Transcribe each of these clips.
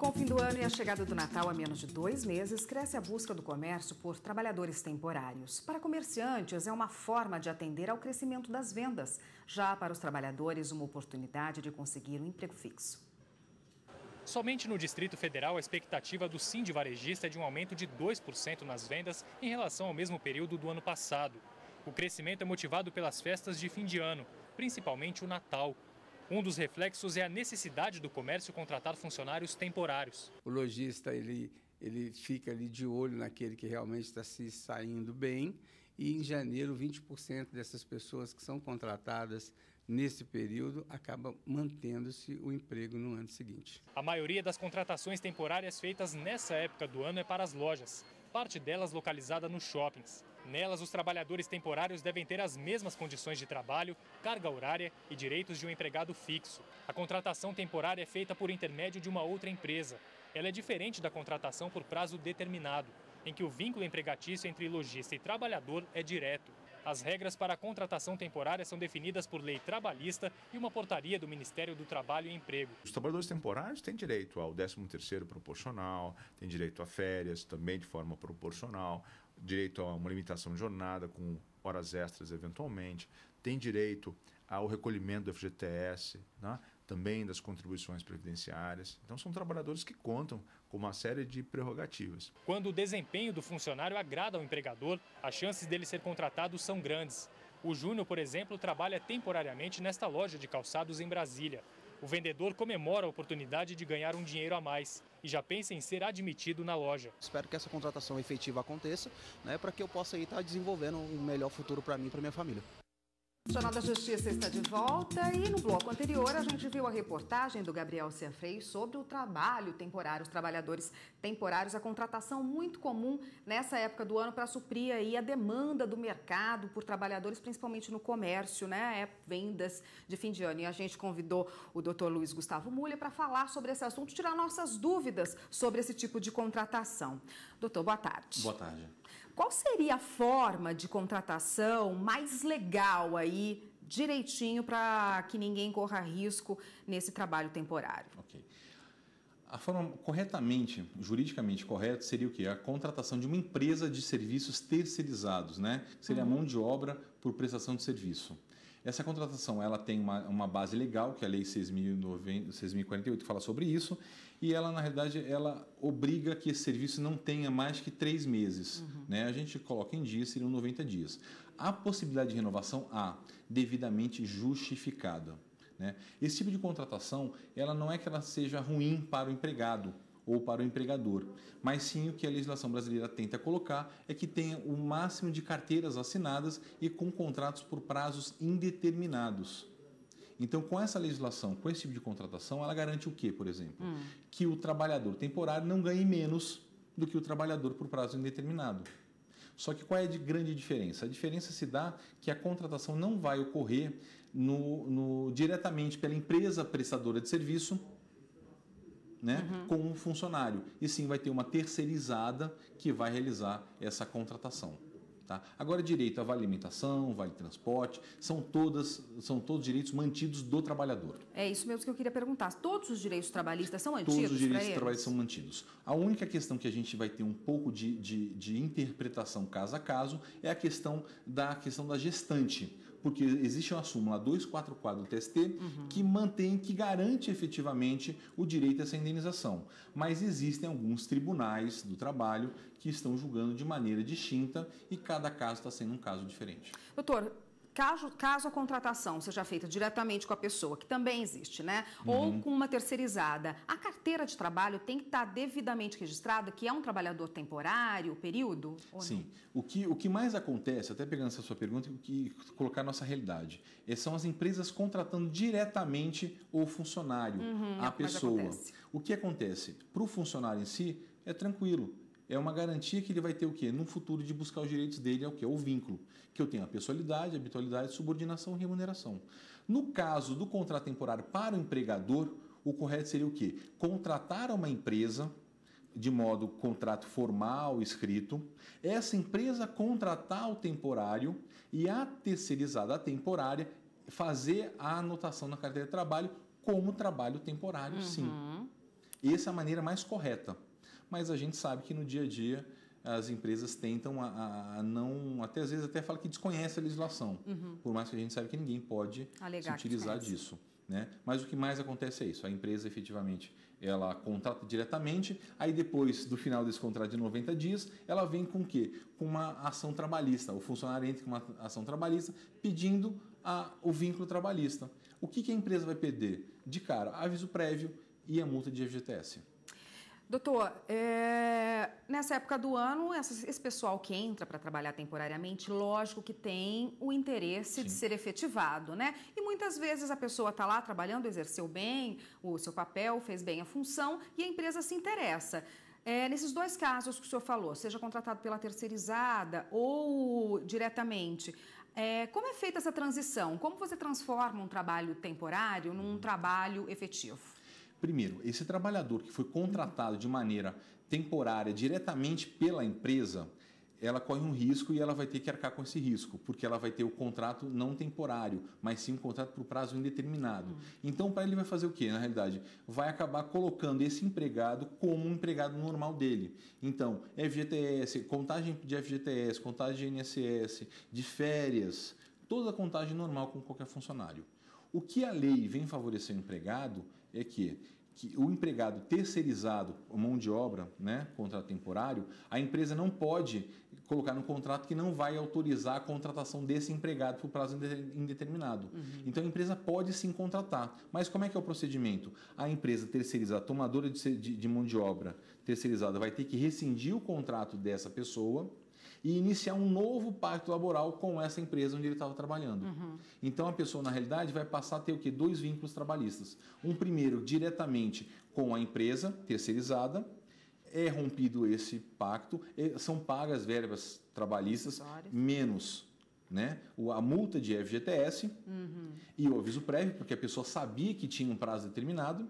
Com o fim do ano e a chegada do Natal a menos de 2 meses, cresce a busca do comércio por trabalhadores temporários. Para comerciantes, é uma forma de atender ao crescimento das vendas. Já para os trabalhadores, uma oportunidade de conseguir um emprego fixo. Somente no Distrito Federal, a expectativa do Sindivarejista é de um aumento de 2% nas vendas em relação ao mesmo período do ano passado. O crescimento é motivado pelas festas de fim de ano, principalmente o Natal. Um dos reflexos é a necessidade do comércio contratar funcionários temporários. O lojista ele fica ali de olho naquele que realmente está se saindo bem e em janeiro 20% dessas pessoas que são contratadas nesse período acaba mantendo-se o emprego no ano seguinte. A maioria das contratações temporárias feitas nessa época do ano é para as lojas, parte delas localizada nos shoppings. Nelas, os trabalhadores temporários devem ter as mesmas condições de trabalho, carga horária e direitos de um empregado fixo. A contratação temporária é feita por intermédio de uma outra empresa. Ela é diferente da contratação por prazo determinado, em que o vínculo empregatício entre lojista e trabalhador é direto. As regras para a contratação temporária são definidas por lei trabalhista e uma portaria do Ministério do Trabalho e Emprego. Os trabalhadores temporários têm direito ao 13º proporcional, têm direito a férias também de forma proporcional, direito a uma limitação de jornada com horas extras eventualmente, têm direito ao recolhimento do FGTS, né? Também das contribuições previdenciárias. Então são trabalhadores que contam com uma série de prerrogativas. Quando o desempenho do funcionário agrada ao empregador, as chances dele ser contratado são grandes. O Júnior, por exemplo, trabalha temporariamente nesta loja de calçados em Brasília. O vendedor comemora a oportunidade de ganhar um dinheiro a mais e já pensa em ser admitido na loja. Espero que essa contratação efetiva aconteça, né, para que eu possa estar desenvolvendo um melhor futuro para mim e para minha família. O Jornal da Justiça está de volta e no bloco anterior a gente viu a reportagem do Gabriel Cianfrei sobre o trabalho temporário, os trabalhadores temporários, a contratação muito comum nessa época do ano para suprir aí a demanda do mercado por trabalhadores, principalmente no comércio, né? Vendas de fim de ano. E a gente convidou o Dr. Luiz Gustavo Mulher para falar sobre esse assunto, tirar nossas dúvidas sobre esse tipo de contratação. Doutor, boa tarde. Boa tarde. Qual seria a forma de contratação mais legal aí, direitinho, para que ninguém corra risco nesse trabalho temporário? Ok. A forma corretamente, juridicamente correta, seria o quê? A contratação de uma empresa de serviços terceirizados, né? Seria a mão de obra por prestação de serviço. Essa contratação ela tem uma base legal, que é a Lei 6.048, que fala sobre isso, e ela, na realidade, ela obriga que esse serviço não tenha mais que 3 meses. Né? A gente coloca em dias, seriam 90 dias. A possibilidade de renovação, devidamente justificada. Né? Esse tipo de contratação, ela não é que ela seja ruim para o empregado ou para o empregador, mas sim o que a legislação brasileira tenta colocar é que tenha o máximo de carteiras assinadas e com contratos por prazos indeterminados. Então, com essa legislação, com esse tipo de contratação, ela garante o quê, por exemplo? Que o trabalhador temporário não ganhe menos do que o trabalhador por prazo indeterminado. Só que qual é a grande diferença? A diferença se dá que a contratação não vai ocorrer diretamente pela empresa prestadora de serviço, né, com um funcionário, e sim vai ter uma terceirizada que vai realizar essa contratação. Tá? Agora, direito a vale alimentação, vale transporte, são todos direitos mantidos do trabalhador. É isso mesmo que eu queria perguntar. Todos os direitos trabalhistas são mantidos? Todos os direitos trabalhistas são mantidos. A única questão que a gente vai ter um pouco de interpretação caso a caso é a questão da gestante. Porque existe uma súmula 244 do TST que garante efetivamente o direito a essa indenização. Mas existem alguns tribunais do trabalho que estão julgando de maneira distinta e cada caso está sendo um caso diferente. Doutor, caso a contratação seja feita diretamente com a pessoa, que também existe, né? Ou com uma terceirizada, a carteira de trabalho tem que estar devidamente registrada, que é um trabalhador temporário, período? Sim. O que mais acontece, até pegando essa sua pergunta e colocar nossa realidade, são as empresas contratando diretamente o funcionário, a pessoa. O que acontece? Para o funcionário em si, é tranquilo. É uma garantia que ele vai ter o quê? No futuro de buscar os direitos dele, é o quê? O vínculo. Que eu tenho a pessoalidade, habitualidade, subordinação e remuneração. No caso do contrato temporário para o empregador, o correto seria o quê? Contratar uma empresa de modo contrato formal, escrito, essa empresa contratar o temporário e a terceirizada, a temporária, fazer a anotação na carteira de trabalho como trabalho temporário, sim. Essa é a maneira mais correta. Mas a gente sabe que no dia a dia as empresas tentam a não, até às vezes até fala que desconhece a legislação, por mais que a gente saiba que ninguém pode se utilizar disso, né? Mas o que mais acontece é isso, a empresa efetivamente ela contrata diretamente, aí depois do final desse contrato de 90 dias, ela vem com o quê? Com uma ação trabalhista, o funcionário entra com uma ação trabalhista pedindo o vínculo trabalhista. O que a empresa vai perder? De cara, aviso prévio e a multa de FGTS. Doutor, nessa época do ano, esse pessoal que entra para trabalhar temporariamente, lógico que tem o interesse de ser efetivado, né? E muitas vezes a pessoa está lá trabalhando, exerceu bem o seu papel, fez bem a função e a empresa se interessa. Nesses dois casos que o senhor falou, seja contratado pela terceirizada ou diretamente, como é feita essa transição? Como você transforma um trabalho temporário num trabalho efetivo? Primeiro, esse trabalhador que foi contratado de maneira temporária diretamente pela empresa, ela corre um risco e ela vai ter que arcar com esse risco, porque ela vai ter o contrato não temporário, mas sim um contrato por prazo indeterminado. Então, para ele vai fazer o quê? Na realidade, vai acabar colocando esse empregado como um empregado normal dele. Então, FGTS, contagem de FGTS, contagem de INSS, de férias, toda a contagem normal com qualquer funcionário. O que a lei vem favorecer o empregado é que o empregado terceirizado, mão de obra, né, contrato temporário, a empresa não pode colocar no contrato que não vai autorizar a contratação desse empregado por prazo indeterminado. Então a empresa pode sim contratar, mas como é que é o procedimento? A empresa terceirizada, tomadora de mão de obra terceirizada, vai ter que rescindir o contrato dessa pessoa e iniciar um novo pacto laboral com essa empresa onde ele estava trabalhando. Então, a pessoa, na realidade, vai passar a ter o quê? 2 vínculos trabalhistas. Um primeiro, diretamente com a empresa terceirizada, é rompido esse pacto, são pagas verbas trabalhistas menos, né, a multa de FGTS e o aviso prévio, porque a pessoa sabia que tinha um prazo determinado,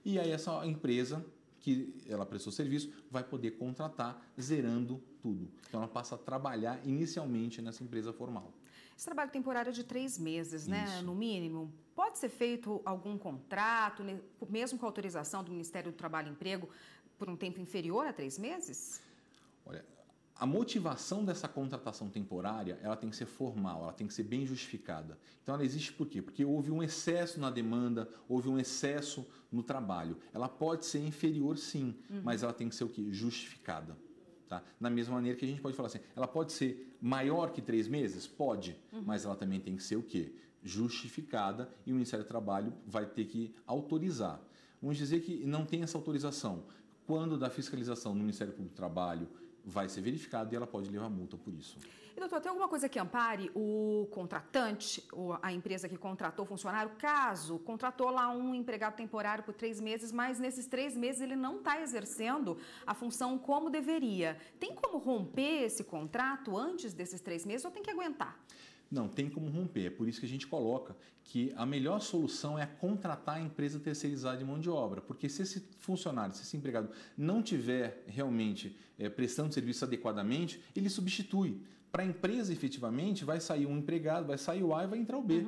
e aí essa empresa que ela prestou serviço, vai poder contratar zerando tudo. Então, ela passa a trabalhar inicialmente nessa empresa formal. Esse trabalho temporário é de 3 meses, né? Isso. No mínimo. Pode ser feito algum contrato, mesmo com autorização do Ministério do Trabalho e Emprego, por um tempo inferior a 3 meses? Olha, a motivação dessa contratação temporária, ela tem que ser formal, ela tem que ser bem justificada. Então, ela existe por quê? Porque houve um excesso na demanda, houve um excesso no trabalho. Ela pode ser inferior, sim, mas ela tem que ser o quê? Justificada. Tá? Da mesma maneira que a gente pode falar assim, ela pode ser maior que 3 meses? Pode, mas ela também tem que ser o quê? Justificada, e o Ministério do Trabalho vai ter que autorizar. Vamos dizer que não tem essa autorização. Quando da fiscalização do Ministério Público do Trabalho, vai ser verificado e ela pode levar multa por isso. E, doutor, tem alguma coisa que ampare o contratante, a empresa que contratou o funcionário, caso contratou lá um empregado temporário por 3 meses, mas nesses 3 meses ele não está exercendo a função como deveria? Tem como romper esse contrato antes desses 3 meses ou tem que aguentar? Não, tem como romper. É por isso que a gente coloca que a melhor solução é contratar a empresa terceirizada de mão de obra. Porque se esse funcionário, se esse empregado não tiver realmente prestando serviço adequadamente, ele substitui. Para a empresa, efetivamente, vai sair um empregado, vai sair o A e vai entrar o B.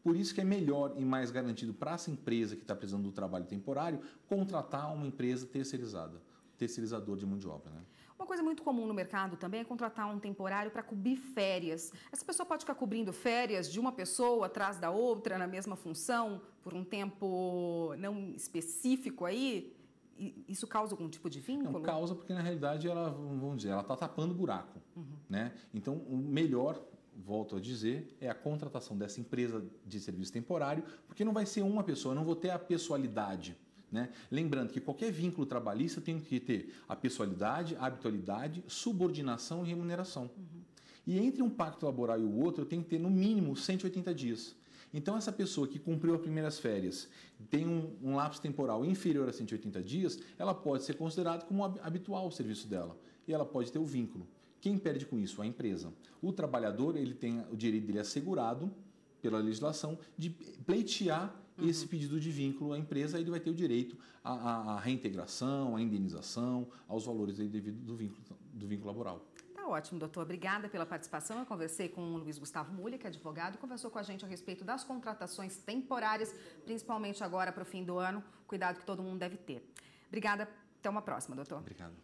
Por isso que é melhor e mais garantido para essa empresa que está precisando do trabalho temporário, contratar uma empresa terceirizada, terceirizador de mão de obra, né? Uma coisa muito comum no mercado também é contratar um temporário para cobrir férias. Essa pessoa pode ficar cobrindo férias de uma pessoa atrás da outra na mesma função por um tempo não específico aí? Isso causa algum tipo de vínculo? Não causa, porque na realidade ela, vamos dizer, ela está tapando buraco, né? Então, o melhor, volto a dizer, é a contratação dessa empresa de serviço temporário, porque não vai ser uma pessoa, eu não vou ter a pessoalidade. Né? Lembrando que qualquer vínculo trabalhista tem que ter a pessoalidade, a habitualidade, subordinação e remuneração. E entre um pacto laboral e o outro, eu tenho que ter no mínimo 180 dias. Então, essa pessoa que cumpriu as primeiras férias tem um lapso temporal inferior a 180 dias, ela pode ser considerada como habitual o serviço dela. E ela pode ter o vínculo. Quem perde com isso? A empresa. O trabalhador, ele tem o direito dele assegurado pela legislação de pleitear esse pedido de vínculo à empresa, ele vai ter o direito à reintegração, à indenização, aos valores devidos do vínculo laboral. Tá ótimo, doutor. Obrigada pela participação. Eu conversei com o Luiz Gustavo Mulha, que é advogado, conversou com a gente a respeito das contratações temporárias, principalmente agora para o fim do ano, cuidado que todo mundo deve ter. Obrigada, até uma próxima, doutor. Obrigado.